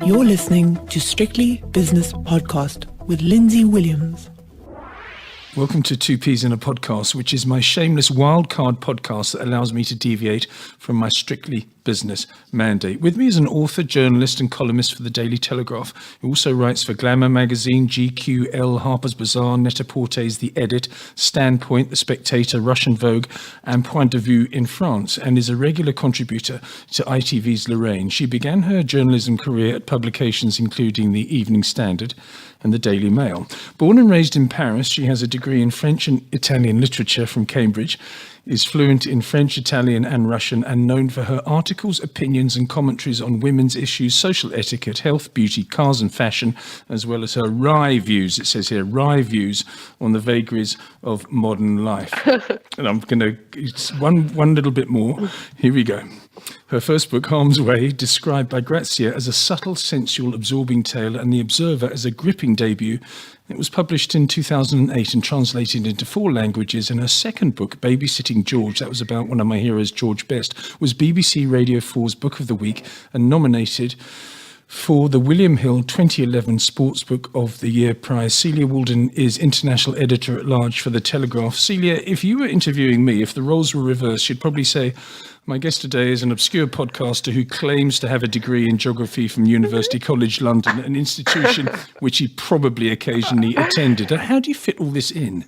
You're listening to Strictly Business Podcast with Lindsay Williams. Welcome to Two Peas in a Podcast, which is my shameless wildcard podcast that allows me to deviate from my strictly business mandate. With me is an author, journalist and columnist for the Daily Telegraph, who also writes for Glamour magazine, GQ, Elle, Harper's Bazaar, Net-a-Porter's The Edit, Standpoint, The Spectator, Russian Vogue and Point de Vue in France, and is a regular contributor to ITV's Lorraine. She began her journalism career at publications including the Evening Standard and the Daily Mail. Born and raised in Paris, she has a degree in French and Italian literature from Cambridge, is fluent in French, Italian and Russian, and known for her articles, opinions and commentaries on women's issues, social etiquette, health, beauty, cars and fashion, as well as her wry views, it says here, wry views on the vagaries of modern life. And I'm going to, one little bit more. Here we go. Her first book, Harm's Way, described by Grazia as a subtle, sensual, absorbing tale, and The Observer as a gripping debut. It was published in 2008 and translated into 4 languages, and her second book, Babysitting George, that was about one of my heroes, George Best, was BBC Radio 4's Book of the Week and nominated for the William Hill 2011 Sportsbook of the Year prize. Celia Walden is international editor-at-large for The Telegraph. Celia, if you were interviewing me, if the roles were reversed, you'd probably say, my guest today is an obscure podcaster who claims to have a degree in geography from University College London, an institution which he probably occasionally attended. How do you fit all this in?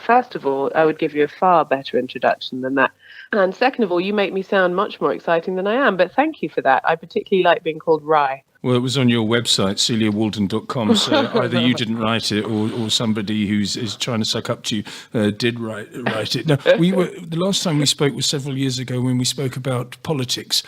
First of all, I would give you a far better introduction than that. And second of all, you make me sound much more exciting than I am, but thank you for that. I particularly like being called Rye. Well, it was on your website, celiawalden.com, so either you didn't write it or somebody is trying to suck up to you did write it. Now, the last time we spoke was several years ago when we spoke about politics,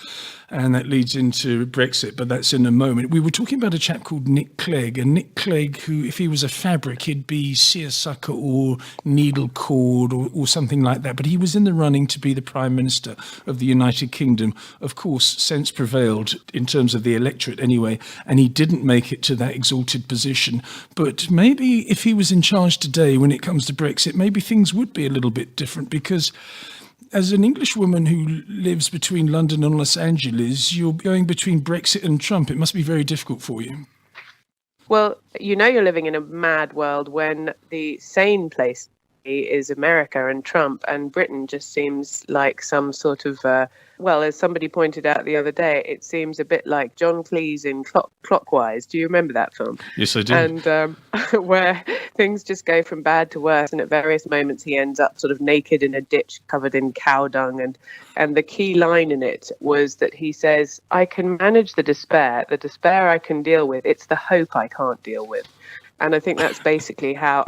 and that leads into Brexit, but that's in a moment. We were talking about a chap called Nick Clegg, and Nick Clegg, who, if he was a fabric, he'd be seersucker or needle cord or something like that, but he was in the running to be the Prime Minister of the United Kingdom. Of course, sense prevailed in terms of the electorate anyway, and he didn't make it to that exalted position. But maybe if he was in charge today when it comes to Brexit, maybe things would be a little bit different, because as an English woman who lives between London and Los Angeles, you're going between Brexit and Trump. It must be very difficult for you. Well, you know, you're living in a mad world when the sane place is America and Trump, and Britain just seems like some sort of, well, as somebody pointed out the other day, it seems a bit like John Cleese in Clockwise. Do you remember that film? Yes, I do. And where things just go from bad to worse, and at various moments he ends up sort of naked in a ditch covered in cow dung, and the key line in it was that he says, I can manage the despair I can deal with, it's the hope I can't deal with. And I think that's basically how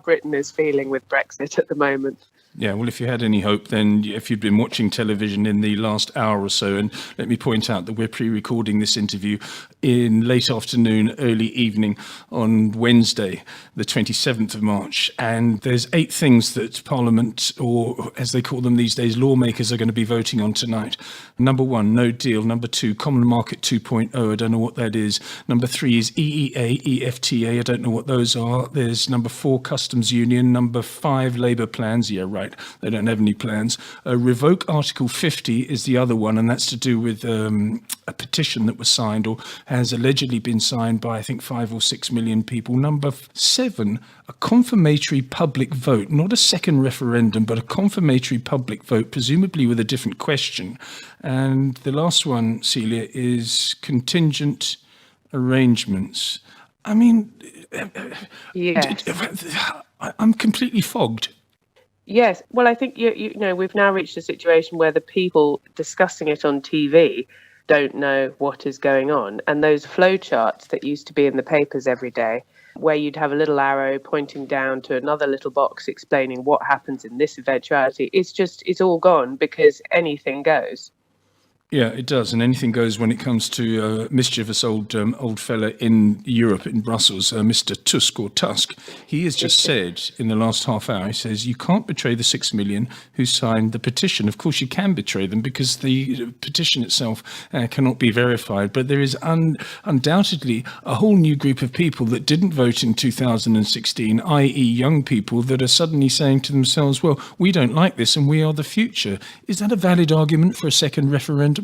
Britain is feeling with Brexit at the moment. Yeah, well, if you had any hope, then if you'd been watching television in the last hour or so, and let me point out that we're pre-recording this interview in late afternoon, early evening on Wednesday, the 27th of March. And there's 8 things that Parliament, or as they call them these days, lawmakers are going to be voting on tonight. Number 1, no deal. Number 2, Common Market 2.0. I don't know what that is. Number 3 is EEA, EFTA. I don't know what those are. There's number 4, Customs Union. Number 5, Labour plans. Yeah, right. They don't have any plans. Revoke Article 50 is the other one, and that's to do with a petition that was signed or has allegedly been signed by, I think, 5 or 6 million people. Number 7, a confirmatory public vote, not a second referendum, but a confirmatory public vote, presumably with a different question. And the last one, Celia, is contingent arrangements. I mean, yes. I'm completely fogged. Yes. Well, I think, you know, we've now reached a situation where the people discussing it on TV don't know what is going on. And those flow charts that used to be in the papers every day, where you'd have a little arrow pointing down to another little box explaining what happens in this eventuality, it's all gone because anything goes. Yeah, it does. And anything goes when it comes to mischievous old fella in Europe, in Brussels, Mr. Tusk or Tusk. He has just said in the last half hour, he says, you can't betray the 6 million who signed the petition. Of course, you can betray them because the petition itself cannot be verified. But there is undoubtedly a whole new group of people that didn't vote in 2016, i.e. young people that are suddenly saying to themselves, well, we don't like this and we are the future. Is that a valid argument for a second referendum?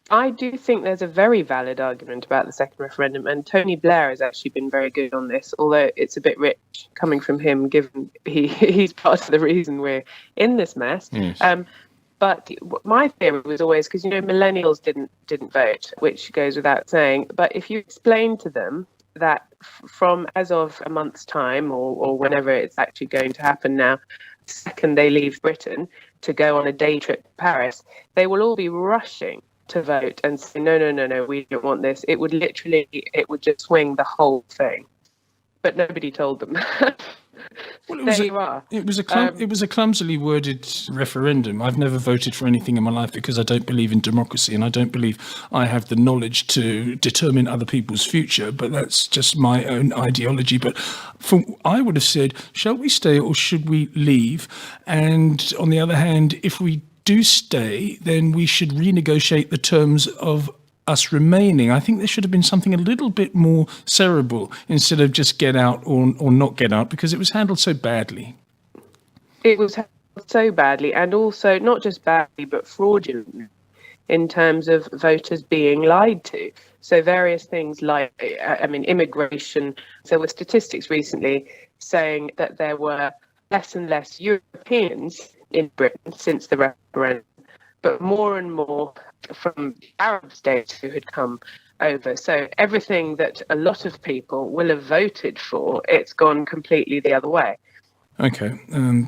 I do think there's a very valid argument about the second referendum, and Tony Blair has actually been very good on this, although it's a bit rich coming from him, given he's part of the reason we're in this mess. Yes. But my theory was always, because, millennials didn't vote, which goes without saying. But if you explain to them that from as of a month's time or whenever it's actually going to happen now, the second they leave Britain to go on a day trip to Paris, they will all be rushing to vote and say, no, we don't want this. It would just swing the whole thing. But nobody told them. Well, it was a clumsily worded referendum. I've never voted for anything in my life because I don't believe in democracy, and I don't believe I have the knowledge to determine other people's future. But that's just my own ideology. But I would have said, shall we stay or should we leave? And on the other hand, if we do stay, then we should renegotiate the terms of us remaining. I think there should have been something a little bit more cerebral instead of just get out or not get out, because it was handled so badly. It was handled so badly, and also not just badly, but fraudulent in terms of voters being lied to. So various things like, immigration. There were statistics recently saying that there were less and less Europeans in Britain since the referendum, but more and more from Arab states who had come over. So everything that a lot of people will have voted for, it's gone completely the other way. Okay.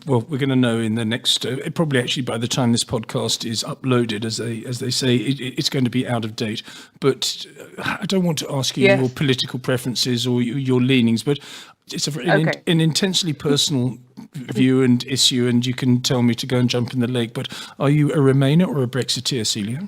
Well, we're going to know in the next, probably actually by the time this podcast is uploaded, as they say, it's going to be out of date. But I don't want to ask you your political preferences or your leanings, but it's an intensely personal view and issue, and you can tell me to go and jump in the lake. But are you a Remainer or a Brexiteer, Celia?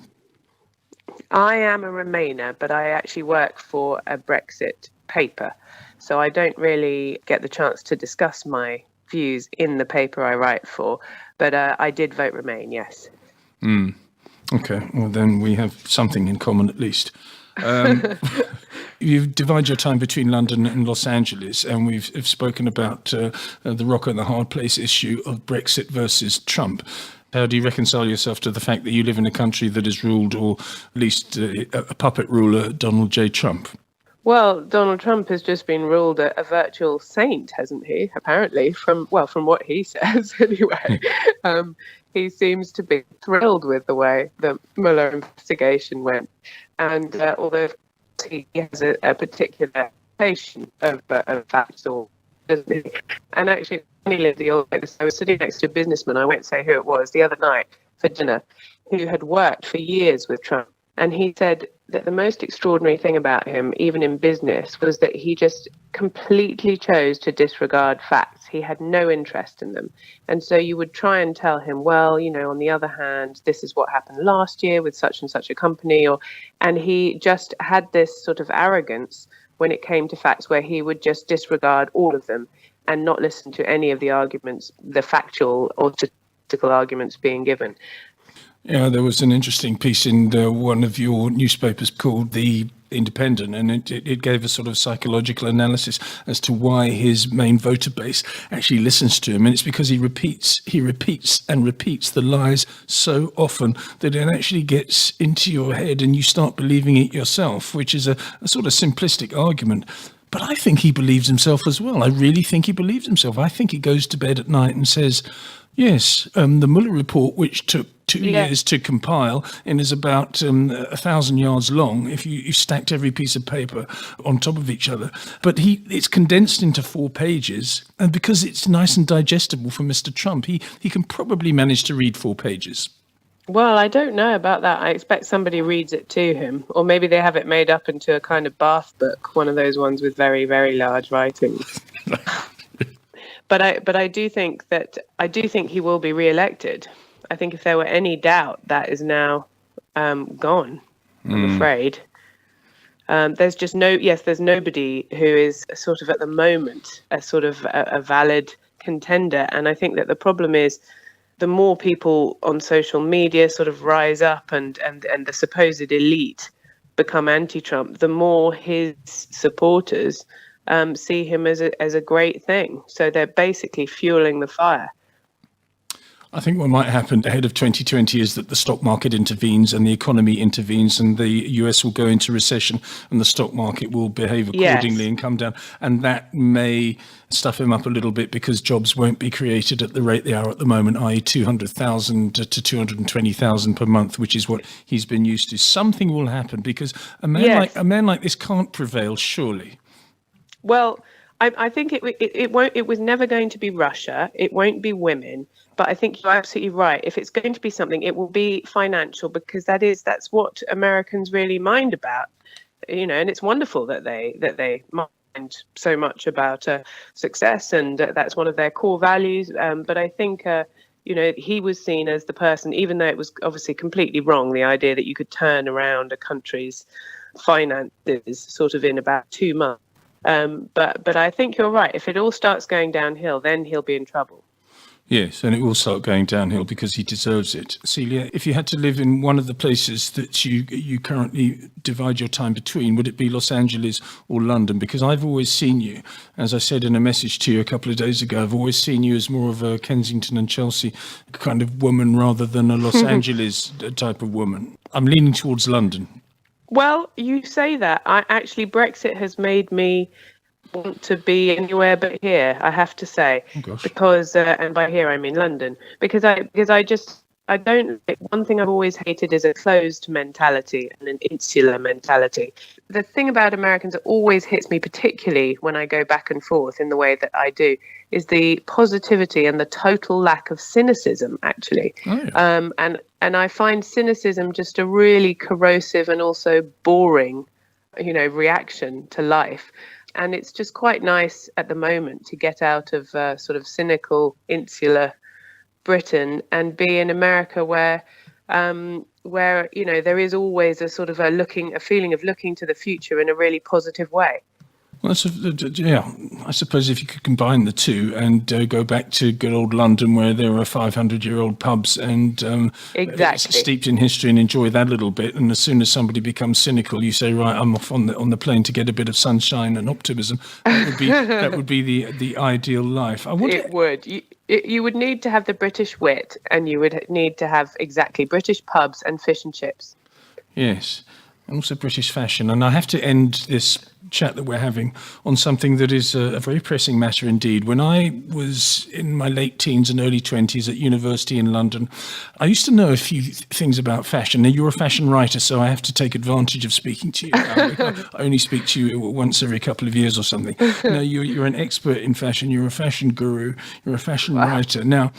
I am a Remainer, but I actually work for a Brexit paper. So I don't really get the chance to discuss my views in the paper I write for. But I did vote Remain, yes. Okay, well then we have something in common at least. You divide your time between London and Los Angeles, and we've spoken about the rock and the hard place issue of Brexit versus Trump. How do you reconcile yourself to the fact that you live in a country that is ruled, or at least a puppet ruler, Donald J. Trump? Well, Donald Trump has just been ruled a virtual saint, hasn't he? Apparently, from what he says anyway. He seems to be thrilled with the way the Mueller investigation went. And although he has a particular patient of facts, or doesn't he? And actually, when he lived the old days, I was sitting next to a businessman, I won't say who it was, the other night for dinner, who had worked for years with Trump. And he said that the most extraordinary thing about him, even in business, was that he just completely chose to disregard facts. He had no interest in them. And so you would try and tell him, well, on the other hand, this is what happened last year with such and such a company. And he just had this sort of arrogance when it came to facts, where he would just disregard all of them and not listen to any of the arguments, the factual or statistical arguments being given. Yeah, there was an interesting piece in one of your newspapers called The Independent, and it gave a sort of psychological analysis as to why his main voter base actually listens to him. And it's because he repeats and repeats the lies so often that it actually gets into your head and you start believing it yourself, which is a sort of simplistic argument. But I think he believes himself as well. I really think he believes himself. I think he goes to bed at night and says, yes, the Mueller report, which took 2 years to compile and is about 1,000 yards long if you stacked every piece of paper on top of each other. But it's condensed into 4 pages, and because it's nice and digestible for Mr. Trump, he can probably manage to read 4 pages. Well, I don't know about that. I expect somebody reads it to him, or maybe they have it made up into a kind of bath book, one of those ones with very, very large writings. But I do think he will be re-elected. I think if there were any doubt, that is now gone, I'm afraid. There's nobody who is sort of at the moment a sort of a valid contender. And I think that the problem is the more people on social media sort of rise up and the supposed elite become anti-Trump, the more his supporters see him as a great thing. So they're basically fueling the fire. I think what might happen ahead of 2020 is that the stock market intervenes and the economy intervenes, and the US will go into recession and the stock market will behave accordingly and come down. And that may stuff him up a little bit because jobs won't be created at the rate they are at the moment, i.e. 200,000 to 220,000 per month, which is what he's been used to. Something will happen because a man like this can't prevail, surely. Well, I think it won't. It was never going to be Russia. It won't be women. But I think you're absolutely right. If it's going to be something, it will be financial, because that's what Americans really mind about. And it's wonderful that they mind so much about success, and that's one of their core values. But I think he was seen as the person, even though it was obviously completely wrong, the idea that you could turn around a country's finances sort of in about 2 months. But I think you're right. If it all starts going downhill, then he'll be in trouble. Yes, and it will start going downhill because he deserves it. Celia, if you had to live in one of the places that you currently divide your time between, would it be Los Angeles or London? Because I've always seen you, as I said in a message to you a couple of days ago, I've always seen you as more of a Kensington and Chelsea kind of woman rather than a Los Angeles type of woman. I'm leaning towards London. Well, you say that. Brexit has made me want to be anywhere but here, I have to say. Oh, gosh. Because and by here I mean London, because I don't. One thing I've always hated is a closed mentality and an insular mentality. The thing about Americans that always hits me, particularly when I go back and forth in the way that I do, is the positivity and the total lack of cynicism, actually. Oh, yeah. And I find cynicism just a really corrosive and also boring, reaction to life. And it's just quite nice at the moment to get out of sort of cynical, insular Britain and be in America where there is always a sort of a feeling of looking to the future in a really positive way. Well, I suppose if you could combine the two and go back to good old London, where there are 500-year-old pubs and exactly steeped in history, and enjoy that a little bit. And as soon as somebody becomes cynical, you say, right, I'm off on the plane to get a bit of sunshine and optimism. That would be the ideal life. It would. You would need to have the British wit, and you would need to have exactly British pubs and fish and chips. Yes, and also British fashion. And I have to end this chat that we're having on something that is a very pressing matter indeed. When I was in my late teens and early 20s at university in London, I used to know a few things about fashion. Now, you're a fashion writer, so I have to take advantage of speaking to you. I only speak to you once every couple of years or something. Now, you're an expert in fashion. You're a fashion guru. You're a fashion writer. Now,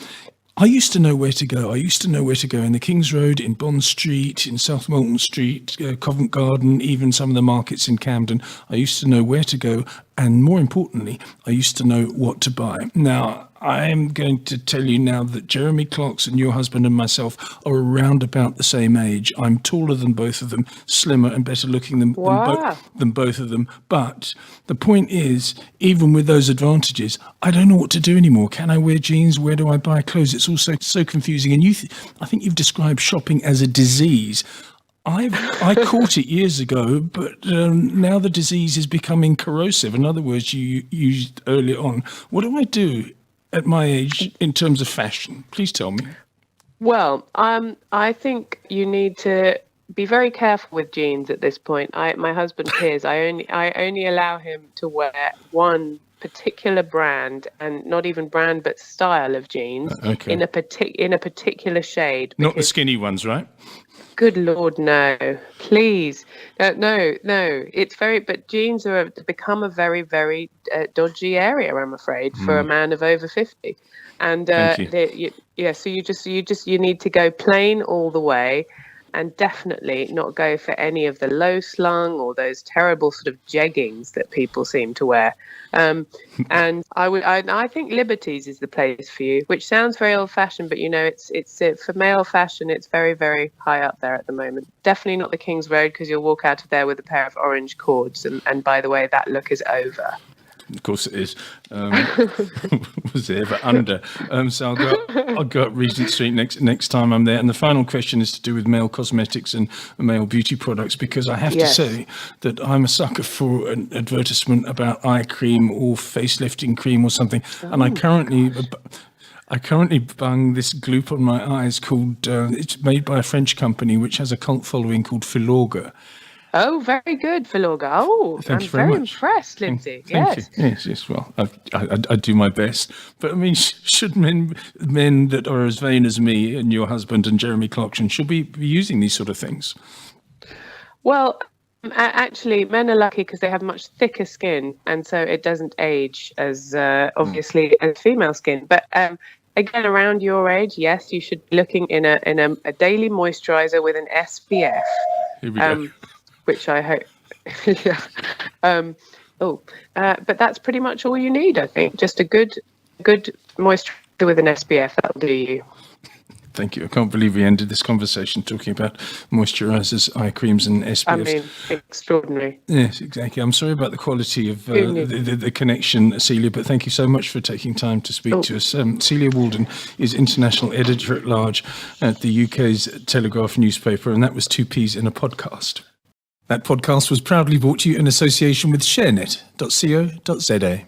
I used to know where to go. I used to know where to go in the King's Road, in Bond Street, in South Molton Street, Covent Garden, even some of the markets in Camden. I used to know where to go. And more importantly, I used to know what to buy. Now, I am going to tell you now that Jeremy Clarkson, your husband, and myself are around about the same age. I'm taller than both of them, slimmer and better looking than both of them. But the point is, even with those advantages, I don't know what to do anymore. Can I wear jeans? Where do I buy clothes? It's all so confusing. And I think you've described shopping as a disease. I caught it years ago, but now the disease is becoming corrosive. In other words, you used earlier on. What do I do at my age in terms of fashion? Please tell me. Well, I think you need to be very careful with jeans at this point. My husband Piers, I only allow him to wear one particular brand, and not even brand but style of jeans, in a particular shade. Not the skinny ones, right? Good Lord, no! Please, no. But jeans have become a very, very dodgy area, I'm afraid, for a man of over 50. And so you need to go plain all the way, and definitely not go for any of the low slung or those terrible sort of jeggings that people seem to wear. And I think Liberties is the place for you, which sounds very old fashioned, but it's for male fashion, it's very, very high up there at the moment. Definitely not the King's Road, because you'll walk out of there with a pair of orange cords. And by the way, that look is over. Of course it is. Was it ever under? So I'll go up Regent Street next time I'm there. And the final question is to do with male cosmetics and male beauty products, because I have to say that I'm a sucker for an advertisement about eye cream or facelifting cream or something. And I currently bung this gloop on my eyes called, it's made by a French company which has a cult following called Filorga. Oh, very good, Filorga. Oh, Thank I'm you very very much. impressed, Lindsay. Thank Yes. you. Yes. Well, I do my best. But I mean, should men that are as vain as me and your husband and Jeremy Clarkson, should we be using these sort of things? Well, actually, men are lucky because they have much thicker skin, and so it doesn't age as obviously as female skin. But again, around your age, yes, you should be looking in a daily moisturizer with an SPF. Here we go. Which I hope. Yeah. But that's pretty much all you need, I think. Just a good moisturizer with an SPF. That'll do you. Thank you. I can't believe we ended this conversation talking about moisturizers, eye creams, and SPFs. I mean, extraordinary. Yes, exactly. I'm sorry about the quality of the connection, Celia, but thank you so much for taking time to speak to us. Celia Walden is International Editor-at-Large at the UK's Telegraph newspaper, and that was 2Ps in a podcast. That podcast was proudly brought to you in association with sharenet.co.za.